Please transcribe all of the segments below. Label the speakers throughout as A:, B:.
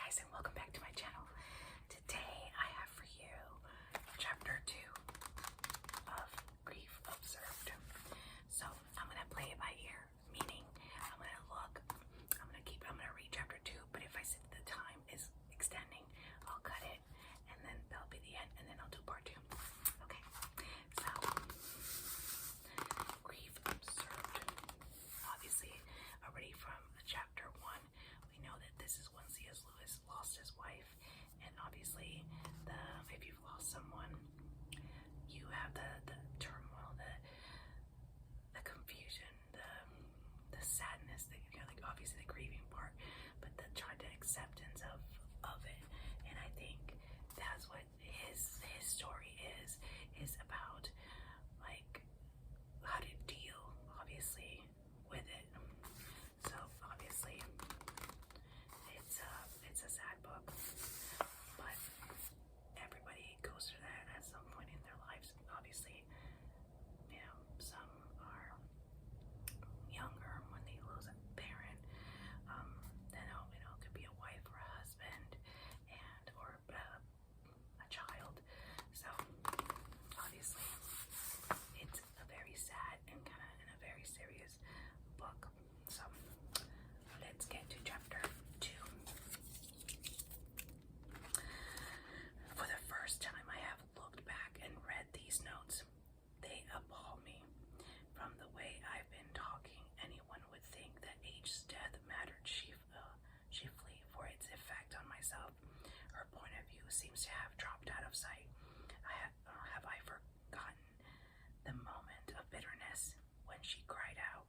A: guys, and welcome back to my channel. Today I have for you chapter 2 of Grief Observed. So I'm gonna play it by ear, meaning I'm gonna read chapter 2, but if I see the time is extending, I'll cut it and then that'll be the end, and then I'll do part 2. Okay, so Grief Observed. Obviously, already from chapter 1, we know that this is when C.S. Lewis lost his wife, and obviously, if you've lost someone, you have the turmoil, the confusion, the sadness, like obviously the grieving part, but the trying to acceptance of it. And I think that's what his story is about, like how to deal, obviously, with it. So obviously, it's a sad book, but everybody goes through that at some point in their lives. Obviously, some are younger when they lose a parent. Then it could be a wife or a husband, or a child. So obviously, it's a very sad and a very serious book. So let's get to chapter 2. For the first time, I have looked back and read these notes. They appall me. From the way I've been talking, anyone would think that H's death mattered chiefly for its effect on myself. Her point of view seems to have dropped out of sight. Have I forgotten the moment of bitterness when she cried out,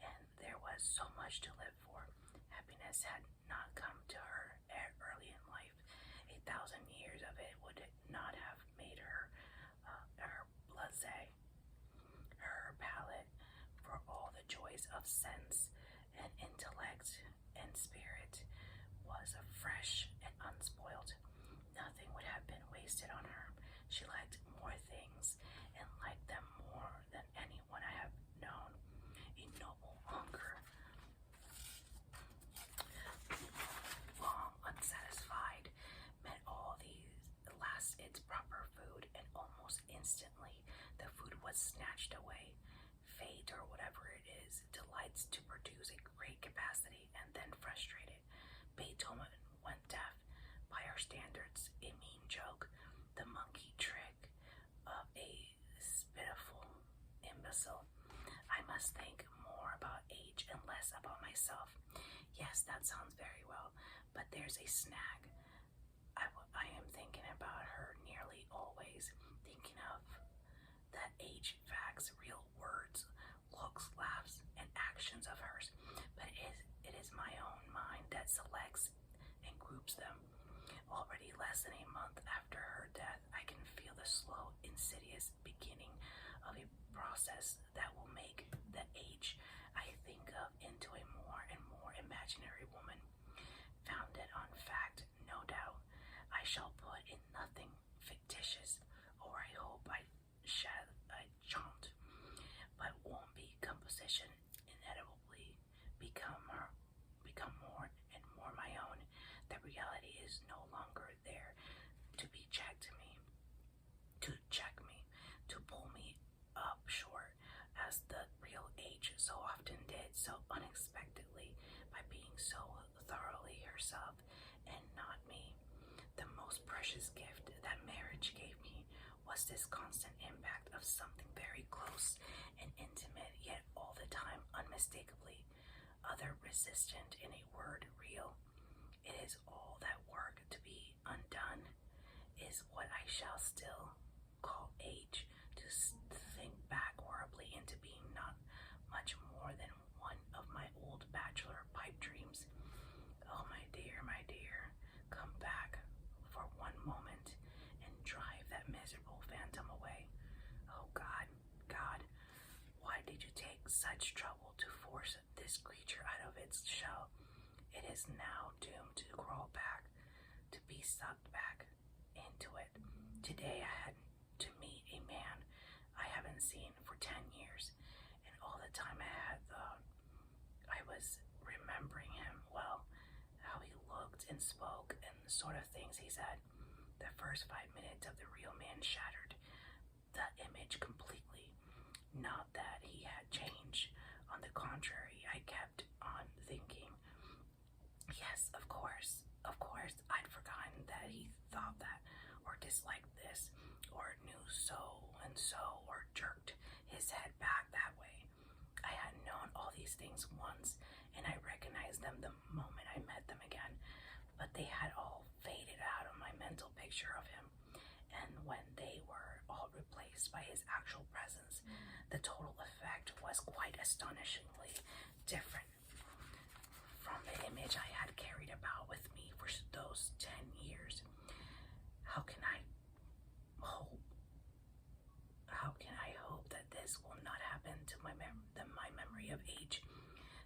A: and there was so much to live for? Happiness had not come to her early in life. 1,000 years of it would not have made her blasé. Her palate for all the joys of sense and intellect and spirit was fresh and unspoiled. Nothing would have been wasted on her. She liked more things and liked them more than anyone I have known. A noble hunger, long unsatisfied, met all these last its proper food, and almost instantly the food was snatched away. Fate, or whatever it is, delights to produce a great capacity and then frustrate it. Beethoven went deaf. By our standards, a mean joke, the monkey trick of a pitiful imbecile. I must think more about age and less about myself. Yes, that sounds very well, but there's a snag. I am thinking about her nearly always, thinking of that age facts, real words, looks, laughs, and actions of hers, but it is my own mind that selects and groups them. Already less than a month after her death, I can feel the slow, insidious beginning of a process that will make the age I think of into a more and more imaginary woman, founded on fact, no doubt. I shall put in nothing fictitious, or I hope I shan't, but won't be composition inevitably become more and more my own. The reality is no longer there to check me, to pull me up short, as the real age so often did, so unexpectedly, by being so thoroughly herself and not me. The most precious gift that marriage gave me was this constant impact of something very close and intimate, yet all the time unmistakably other, resistant, in a word, real. It is all that work to be undone, is what I shall still call age, to think back horribly into being not much more than one of my old bachelor pipe dreams. Oh, my dear, come back for one moment and drive that miserable phantom away. Oh, God, why did you take such trouble to force this creature out of its shell? It is now doomed to crawl back, to be sucked back into it. Today I had to meet a man I haven't seen for 10 years, and all the time I was remembering him well, how he looked in and spoke and the sort of things he said. The first 5 minutes of the real man shattered the image completely. Not that he had changed. On the contrary, I kept on thinking, yes, of course, I'd forgotten that he thought that, or disliked this, or knew so and so, or jerked his head back that way. I had known all these things once, and I recognized them the moment I met them again, but they had all faded out of my mental picture of him. And when they were all replaced by his actual presence, the total effect was quite astonishingly different from the image I had carried about with me for those 10 years. How can I hope that this will not happen to my memory of age?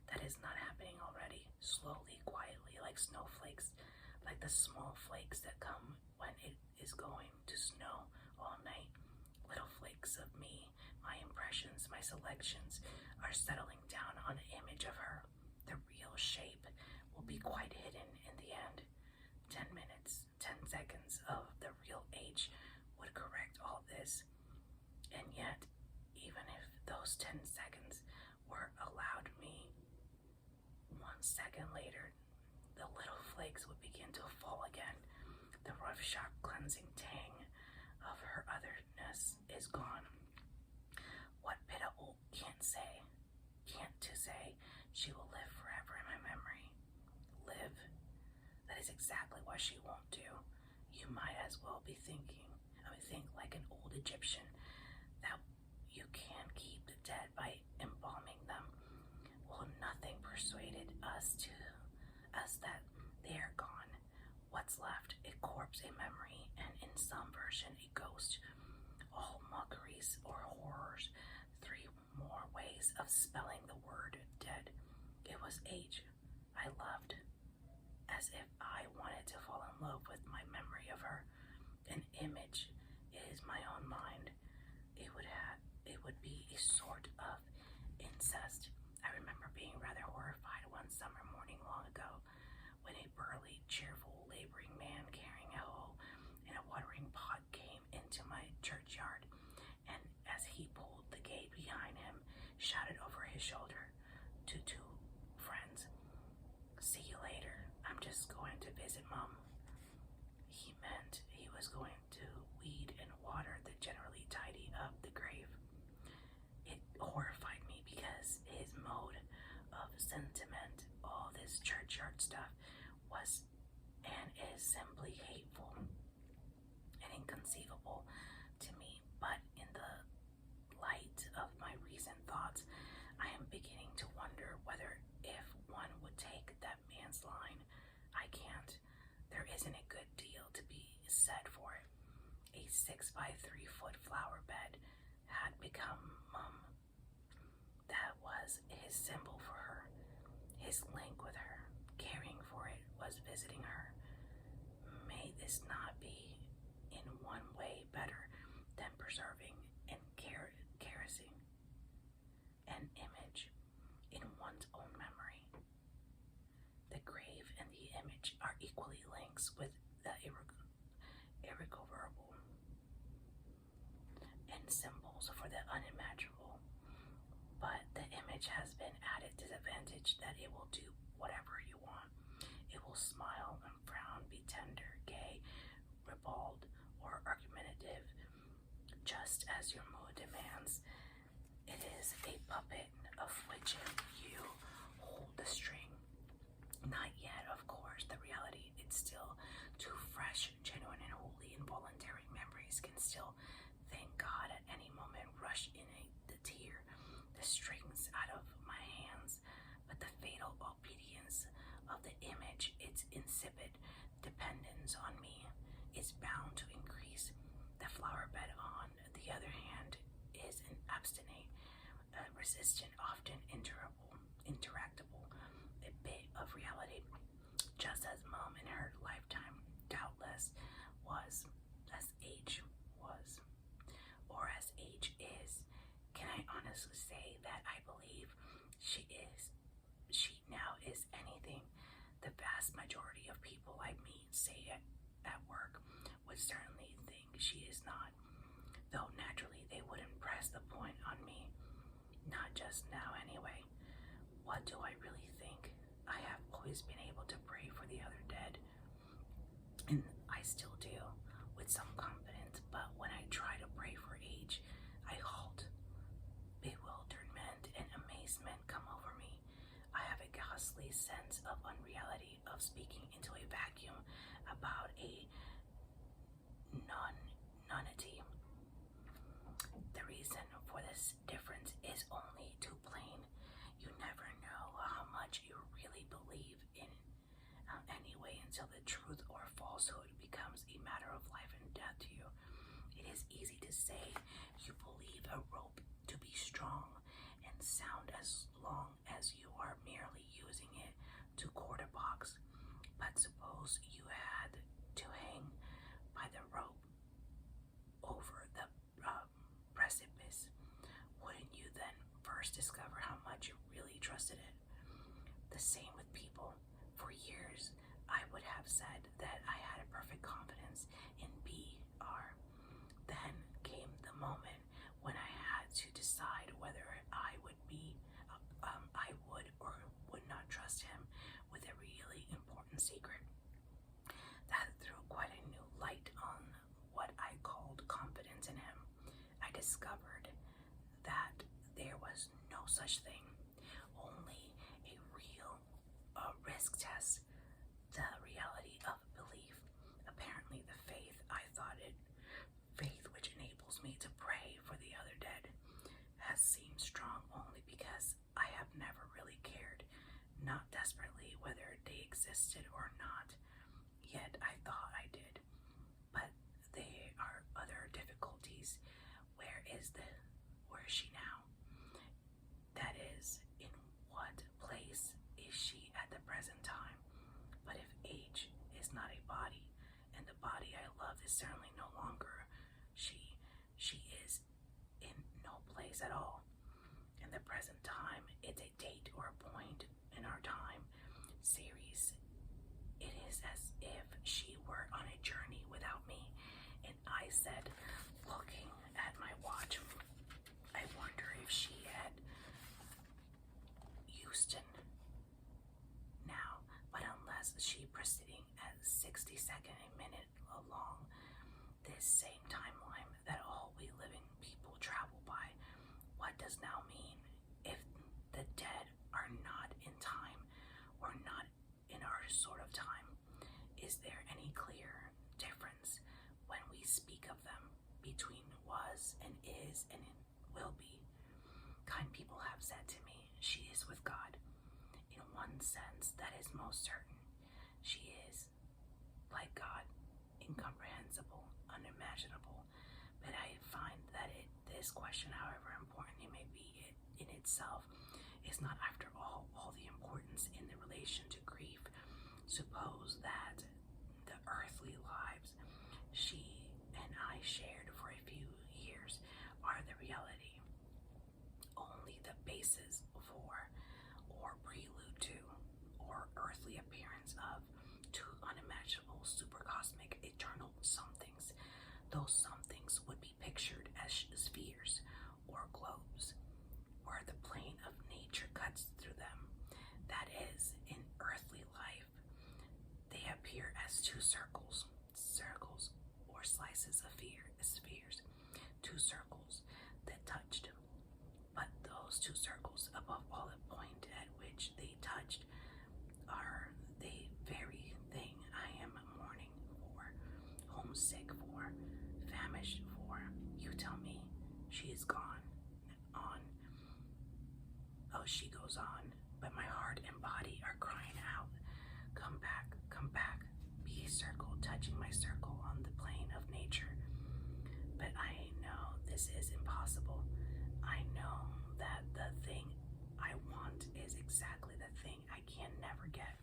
A: That is not happening already, slowly, quietly, like snowflakes, like the small flakes that come when it is going to snow all night. Little flakes of me, my impressions, my selections, are settling down on an image of her. The real shape will be quite hidden in the end. 10 minutes, 10 seconds of the real age would correct all this. And yet, even if those 10 seconds were allowed me, 1 second later, the little flakes would begin to fall again. The rough, sharp, cleansing tang of her otherness is gone. What pitiable can't to say, she will live forever in my memory. Live? That is exactly what she won't do. You might as well be think like an old Egyptian, that you can keep the dead by embalming them. Well, nothing persuaded us that they are gone. What's left? A corpse, a memory, and in some version, a ghost. All mockeries or horrors. 3 more ways of spelling the word dead. It was age. I loved, as if I wanted to fall in love with my memory of her. An image is my own mind. It would be a sort of incest. I remember being rather horrified one summer morning long ago, when a burly, cheerful, laboring man carrying a hoe and a watering pot came into my churchyard, and as he pulled the gate behind him, shouted over his shoulder to 2 friends, "See you later. I'm just going to visit Mom." He meant he was going to weed and water the generally tidy up the grave. It horrified me because his mode of sentiment, all this churchyard stuff, was and is simply hateful and inconceivable to me. But in the light of my recent thoughts, I am beginning to wonder whether if one would take that man's line. I can't. There isn't a good deal to be said for it. A 6 by 3 foot flower bed had become Mum. That was his symbol for her. His link with her, caring for it, was visiting her. May this not be in one way better than preserving and cherishing an image in one's own memory? The grave and the image are equally links with the irrecoverable, and symbols for the unimaginable. But the image has been added disadvantage that it will do whatever you want. It will smile and frown, be tender, gay, ribald, or argumentative, just as your mood demands. It is a puppet of which you hold the string. Not yet, of course, the reality. It's still too fresh, genuine, and wholly involuntary memories can still, thank God, at any moment rush in the tear, the strings out of my hands. But the fatal obedience of the image, its insipid dependence on me, is bound to increase. The flower bed, on the other hand, is an obstinate, resistant, often interactable, a bit of reality, just as Mom in her lifetime doubtless was, as age was, or as age is. Can I honestly say that I believe she now is anything the vast vast majority of people I meet, say at work, would certainly think she is not, though naturally they wouldn't press the point on me. Not just now, anyway. What do I really think? I have always been able to pray for the other dead, and I still do, with some confidence, but when I try to pray for H, I halt. Bewilderment and amazement come over me. I have a ghastly sense of unreality, of speaking into a vacuum about a nonity. The reason for this difference is only too plain. You never know how much you really believe in anyway until the truth or falsehood becomes a matter of life and death to you. It is easy to say you believe a rope to be strong and sound as long as you are merely using it to cord a box. But suppose you had to hang by the rope over the precipice. Wouldn't you then first discover how much you really trusted it? The same with people. For years, I would have said that I had a perfect confidence in BR. Then came the moment when I had to decide whether I would or would not trust him with a really important secret. That threw quite a new light on what I called confidence in him. I discovered that there was no such thing, only a real risk test, the reality of belief. Apparently the faith which enables me to pray for the other dead, has seemed strong only because I have never really cared, not desperately, whether they existed or not. Yet I thought I did. But there are other difficulties. Where is she now? That is, in what place is she at the present time? But if H is not a body, and the body I love is certainly no longer, she is in no place at all. In the present time, it's a date or a point in our time series. It is as if she were on a journey without me. And I said, looking at my watch, I wonder if she had Houston now, but unless she proceeding at 60-second a minute along this same timeline that all we living people travel by, what does now mean if the dead are not in time or not in our sort of time? Is there any clear difference when we speak of them between was and is and will be? Kind people have said to me, she is with God. In one sense, that is most certain. She is, like God, incomprehensible, unimaginable. But I find that this question, however important it may be in itself, is not after all the importance in the relation to grief. Suppose that the earthly lives she and I shared for a few years are the reality, only the basis for, or prelude to, or earthly appearance of two unimaginable, supercosmic, eternal somethings. Those somethings would be pictured as spheres or globes, where the plane of nature cuts through them. That is, in earthly life, they appear as two circles or slices of spheres, two circles that touched. But those two circles, above all the point at which they touched, are the very thing I am mourning for, homesick for, famished for. You tell me, she is gone, on. Oh, she goes on, but my heart and body are crying out, come back, be a circle touching my circle on the plane of nature. But I know this is impossible. I know that the thing I want is exactly the thing I can never get.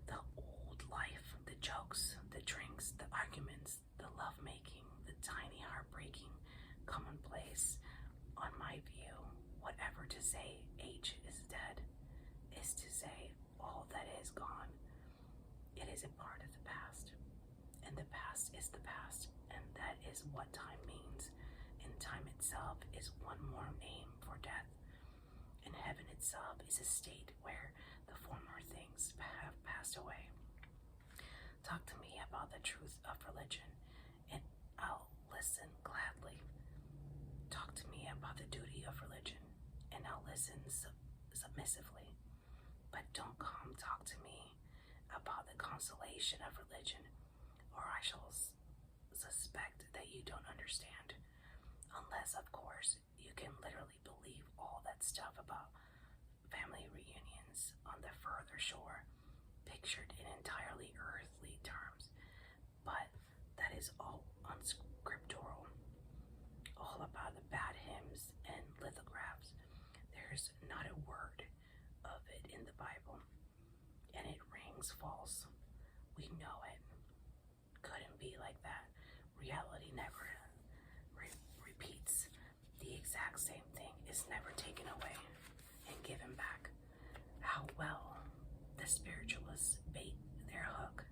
A: The old life, the jokes, the drinks, the arguments, the lovemaking, the tiny heartbreaking commonplace. On my view, whatever to say H is dead is to say all that is gone. is a part of the past. And the past is the past. And that is what time means. And time itself is one more name for death. And heaven itself is a state where the former things have passed away. Talk to me about the truth of religion, and I'll listen gladly. Talk to me about the duty of religion, and I'll listen submissively. But don't come talk to me about the consolation of religion, or I shall suspect that you don't understand. Unless, of course, you can literally believe all that stuff about family reunions on the further shore, pictured in entirely earthly terms. But that is all unscriptural, all about the bad hymns and lithographs. There's not a word of it in the Bible, and it rings false. We know it. Couldn't be like that. Reality never repeats. The exact same thing is never taken away and given back. How well the spiritualists bait their hook.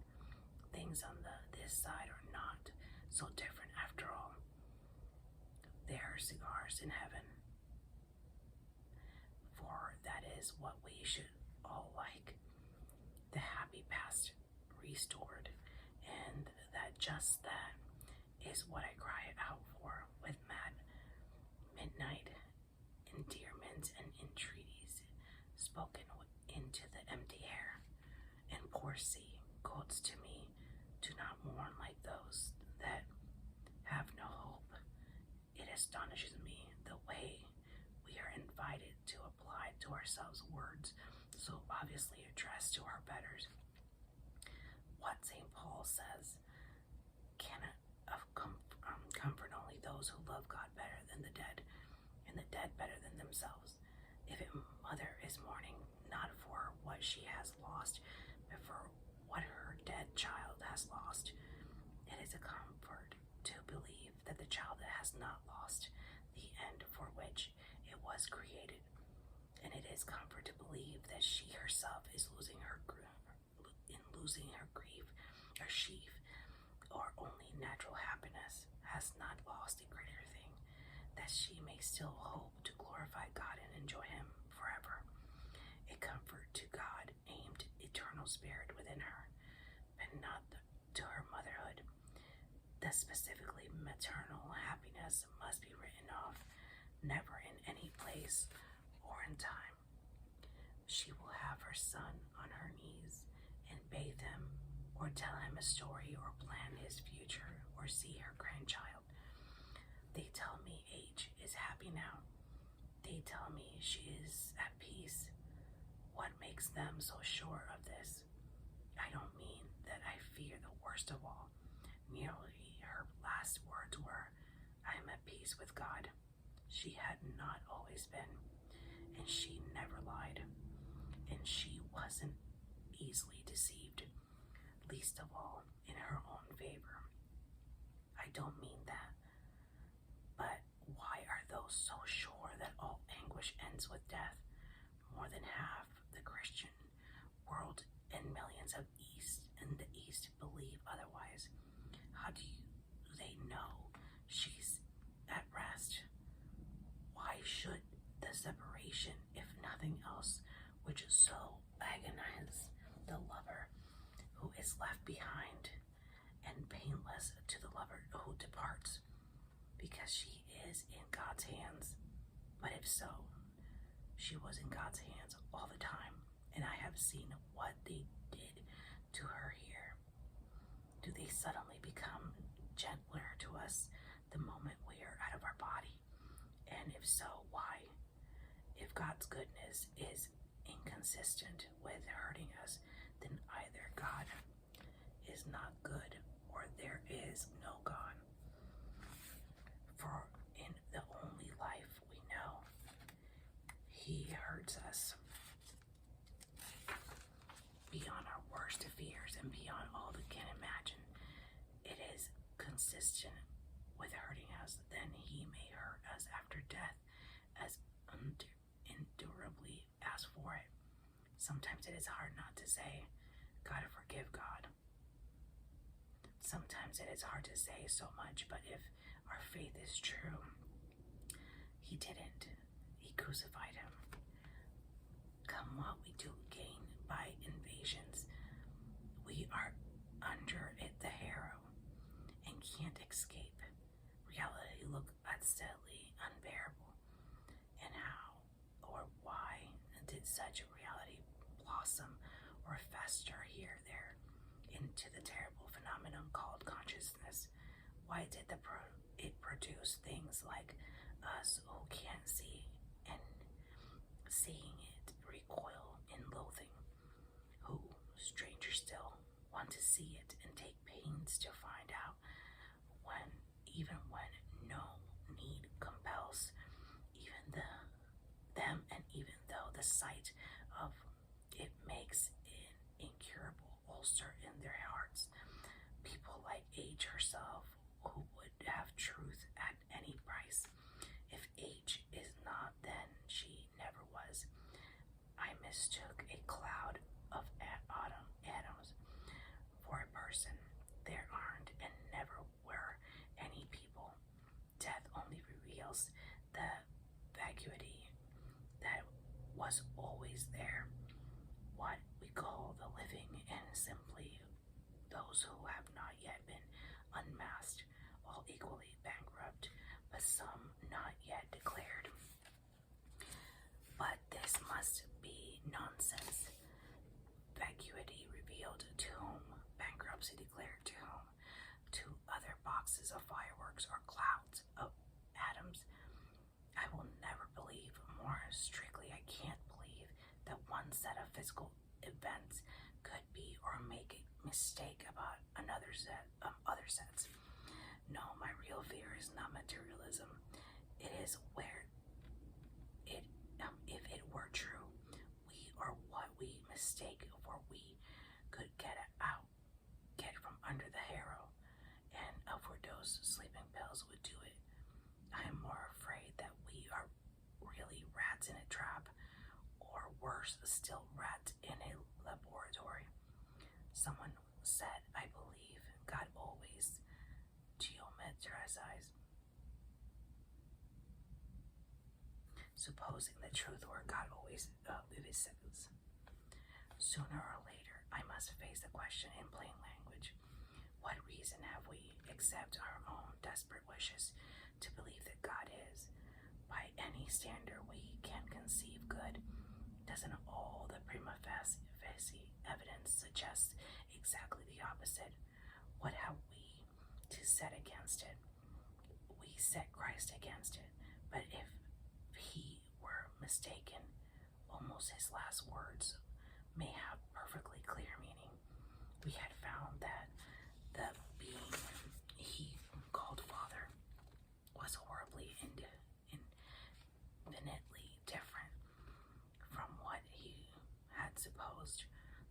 A: Things on this side are not so different after all. There are cigars in heaven, for that is what we should all like. The happy past restored, and that just that is what I cry out for with mad midnight endearments and entreaties spoken into the empty air. And poor sea quotes to me, do not mourn like those that have no hope. It astonishes me the way we are invited to apply to ourselves words so obviously addressed to our betters. What St. Paul says, can comfort only those who love God better than the dead, and the dead better than themselves. If a mother is mourning not for what she has lost, but for what her dead child has lost, it is a comfort to believe that the child has not lost the end for which it was created. And it is comfort to believe that she herself is losing her grief or sheaf, or only natural happiness has not lost a greater thing, that she may still hope to glorify God and enjoy Him forever. A comfort to God aimed eternal spirit within her, but not to her motherhood. The specifically maternal happiness must be written off, never in any place or in time. She will have her son on her knees and bathe him, or tell him a story, or plan his future, or see her grandchild. They tell me H is happy now. They tell me she is at peace. What makes them so sure of this? I don't mean that I fear the worst of all. Merely her last words were, I am at peace with God. She had not always been, and she never lied, and she wasn't easily deceived, least of all in her own favor. I don't mean that, but why are those so sure that all anguish ends with death? More than half the Christian world and millions of the East believe otherwise. How do they know she's at rest? Why should the separation, if nothing else, which so agonize the lover who is left behind, and painless to the lover who departs, because she is in God's hands? But if so, she was in God's hands all the time, and I have seen what they did to her here. Do they suddenly become gentler to us the moment we are out of our body? And if so, why? If God's goodness is inconsistent with hurting us, then either God is not good, or there is no God. For in the only life we know, He hurts us beyond our worst fears and beyond all we can imagine. It is consistent with hurting us, then He may hurt us after death as endurably as for it. Sometimes it is hard not to say, gotta forgive God, Sometimes it is hard to say so much, but if our faith is true, he didn't. He crucified him. Come what we do gain by invasions, we are under it the harrow and can't escape. Reality look unsteadily unbearable. And how or why did such a reality blossom or fester here there into the terrible phenomenon called consciousness? Why did it produce things like us who can't see and seeing it recoil in loathing, who, stranger still, want to see it and take pains to find out even when no need compels them, and even though the sight of it makes an incurable ulcer in their hearts. People like H herself, who would have truth at any price. If H is not, then she never was. I mistook a cloud of atoms for a person. There aren't and never were any people. Death only reveals the vacuity that was always there. What we call the living, and simply those who have not yet been unmasked, all equally bankrupt, but some not yet declared. But this must be nonsense. Vacuity revealed to whom? Bankruptcy declared to whom? To other boxes of fireworks or clouds of atoms. I will never believe more strictly. I can't believe that one set of physical events could be or make a mistake about another set of other sets. No, my real fear is not materialism. It is where if it were true, we are what we mistake for we could get from under the harrow, and overdose sleeping pills would do it. I am more afraid that we are really rats in a trap, or worse still, rats in a laboratory. Someone said, I believe God always geometrizes. Supposing the truth were God always vivisects. Sooner or later, I must face the question in plain language. What reason have we, except our own desperate wishes, to believe that God is, by any standard we can conceive, good? Doesn't all the prima facie evidence suggest exactly the opposite? What have we to set against it? We set Christ against it. But if he were mistaken, almost his last words may have perfectly clear meaning. We had found that the being he called Father was horribly infinitely different from what he had supposed.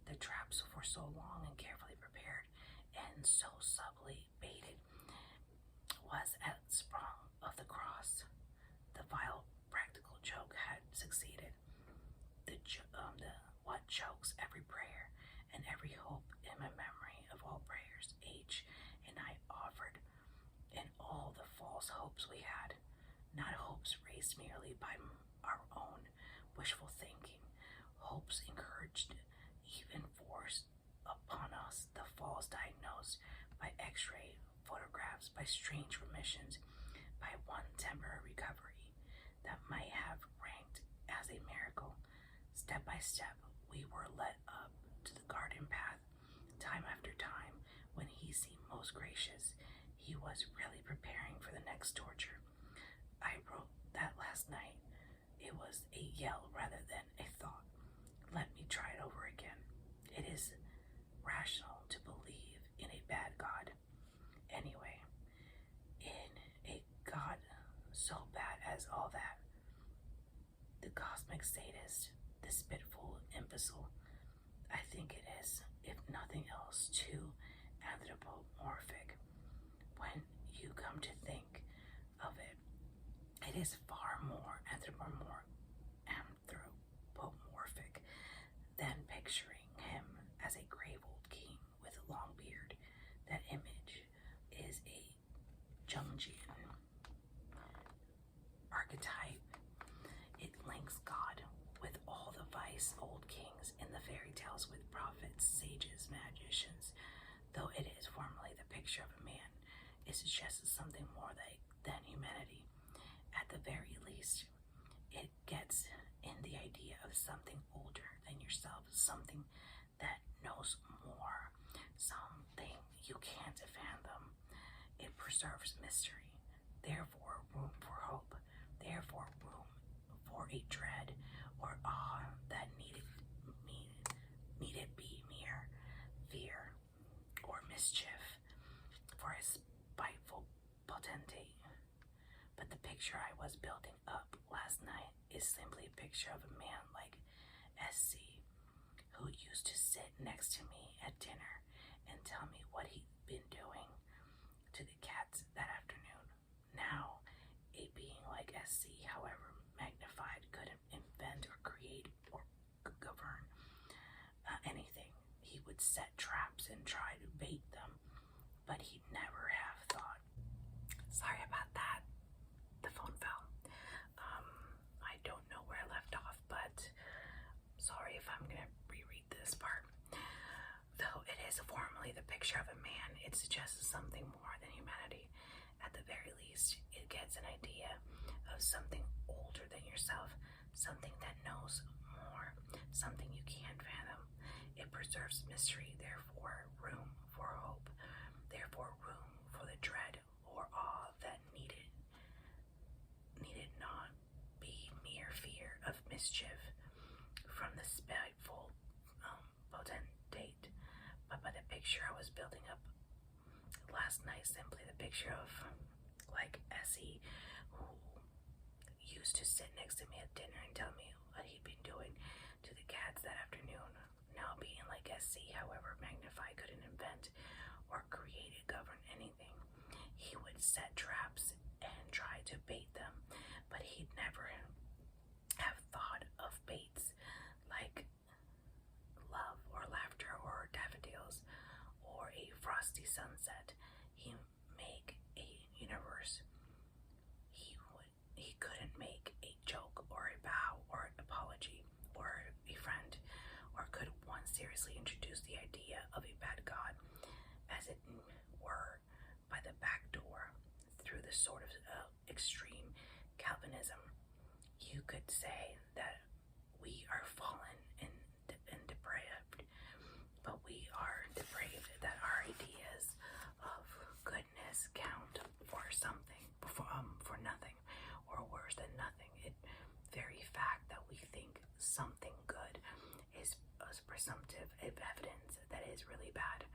A: The traps were so long and carefully prepared, and so subtly baited, was at sprung of the cross. The vile practical joke had succeeded. What chokes every prayer and every hope in my memory of all prayers H and I offered, and all the false hopes we had, not hopes raised merely by our own wishful thinking, hopes encouraged, even forced upon us, the false diagnosed by x-ray photographs, by strange remissions, by one temporary recovery that might have ranked as a miracle. Step by step, we were led up to the garden path. Time after time, when he seemed most gracious, he was really preparing for the next torture. I wrote that last night. It was a yell rather than a thought. Let me try it over again. It is rational to believe in a bad God. Anyway, in a God so bad as all that. The cosmic sadist, the spiteful imbecile. I think it is, if nothing else, too anthropomorphic. When you come to think of it, it is far more anthropomorphic than picturing him as a grave old king with a long beard. That image Jungian archetype. It links God with all the vice old kings in the fairy tales with prophets, sages, magicians. Though it is formally the picture of a man, it suggests something more than humanity. At the very least, it gets in the idea of something older than yourself, something that knows more, something you can't fathom. It preserves mystery, therefore room for hope, therefore room for a dread or awe that needed be mere fear or mischief for a spiteful potentate. But the picture I was building up last night is simply a picture of a man like SC, who used to sit next to me at dinner and tell me what he'd been doing to the cats that afternoon. Now, a being like SC, however magnified, couldn't invent or create or govern anything. He would set traps and try to bait them, but he'd never have thought. Sorry about that. The phone fell. I don't know where I left off, but sorry if I'm gonna reread this part. Though it is formally the picture of a man, it suggests something more than humanity. At the very least, it gets an idea of something older than yourself, something that knows more, something you can't fathom. It preserves mystery, therefore room for hope, therefore room for the dread or awe that needed not be mere fear of mischief from the spiteful potentate, but by the picture I was building up last night, simply the picture of like Essie, who used to sit next to me at dinner and tell me what he'd been doing to the cats that afternoon. Now being like Essie, however magnified, couldn't invent or create or govern anything. He would set traps and try to bait them, but he'd never have thought of baits like love or laughter or daffodils or a frosty sunset. He make a universe. He couldn't make a joke or a bow or an apology or a friend, or could one seriously introduce the idea of a bad God, as it were, by the back door through the sort of extreme Calvinism. You could say that we are fallen and depraved, but we are depraved, that our ideas of goodness count for something, for nothing, or worse than nothing. It very fact that we think something good is presumptive evidence that is really bad.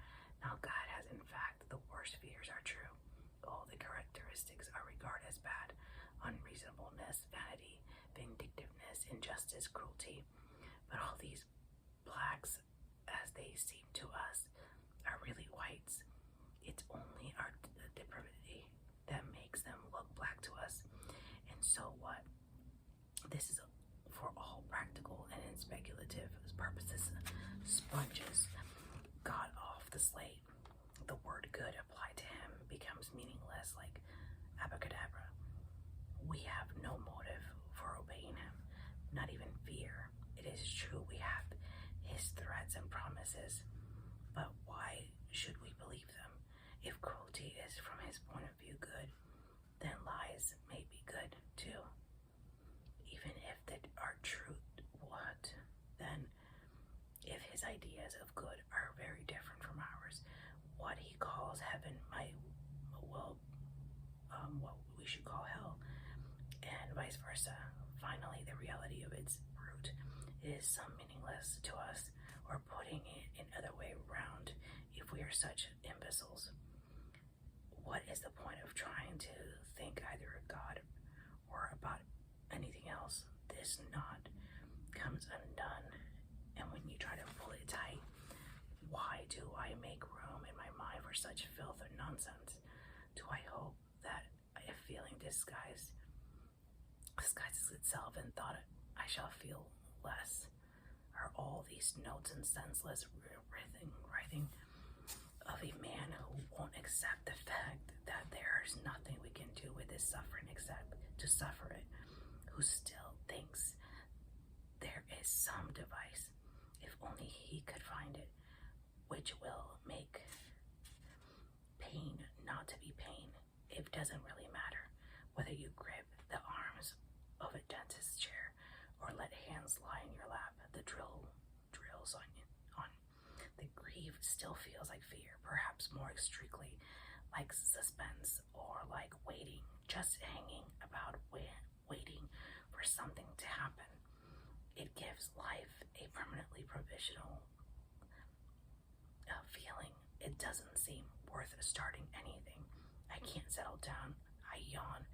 A: Now God has in fact the worst fears are true. All the characteristics are regarded as bad: unreasonableness, vanity, vindictiveness, injustice, cruelty. But all these blacks, as they seem to us, are really whites. It's only our depravity that makes them look black to us. And so what? This is for all practical and speculative purposes sponges God off the slate. The word good applied to him becomes meaningless, like abracadabra. We have no motive for obeying him, not even fear. It is true we have his threats and promises, but why should we believe them? If cruelty is from his point of view good, then lies may be good too. Even if they are true, what then? If his ideas of good are very different from ours, what he calls heaven might what we should call hell, and vice versa. Finally, the reality of its root is some meaningless to us, or putting it in other way around, if we are such imbeciles. What is the point of trying to think either of God or about anything else? This knot comes undone, and when you try to pull it tight, why do I make room in my mind for such filth or nonsense? Do I hope that a feeling disguises itself and thought I shall feel less? Are all these notes and senseless writhing of a man who won't accept the fact that there is nothing suffer it, who still thinks there is some device, if only he could find it, which will make pain not to be pain. It doesn't really matter whether you grip the arms of a dentist's chair or let hands lie in your lap. The drills on you. The grief still feels like fear, perhaps more strictly like suspense or like waiting, just hanging about, waiting for something to happen. It gives life a permanently provisional feeling. It doesn't seem worth starting anything. I can't settle down. I yawn.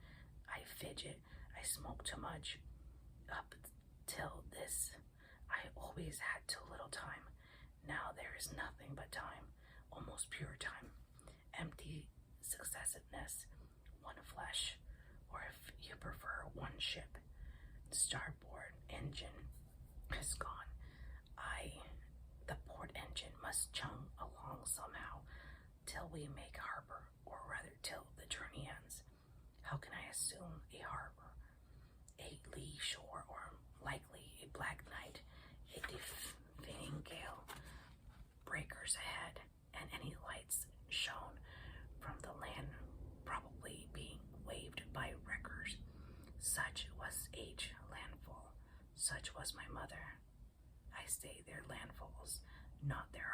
A: I fidget. I smoke too much. Up till this, I always had too little time. Now there is nothing but time, almost pure time, empty successiveness, one flesh, or if you prefer, one ship. Starboard engine is gone. The port engine must chug along somehow till we make harbor, or rather till the journey ends. How can I assume a harbor, a lee shore, or likely a black night, a defying gale, breakers ahead, and any lights shown from the land probably being waved by wreckers? Such was H. landfall. Such was my mother. I say their landfalls, not their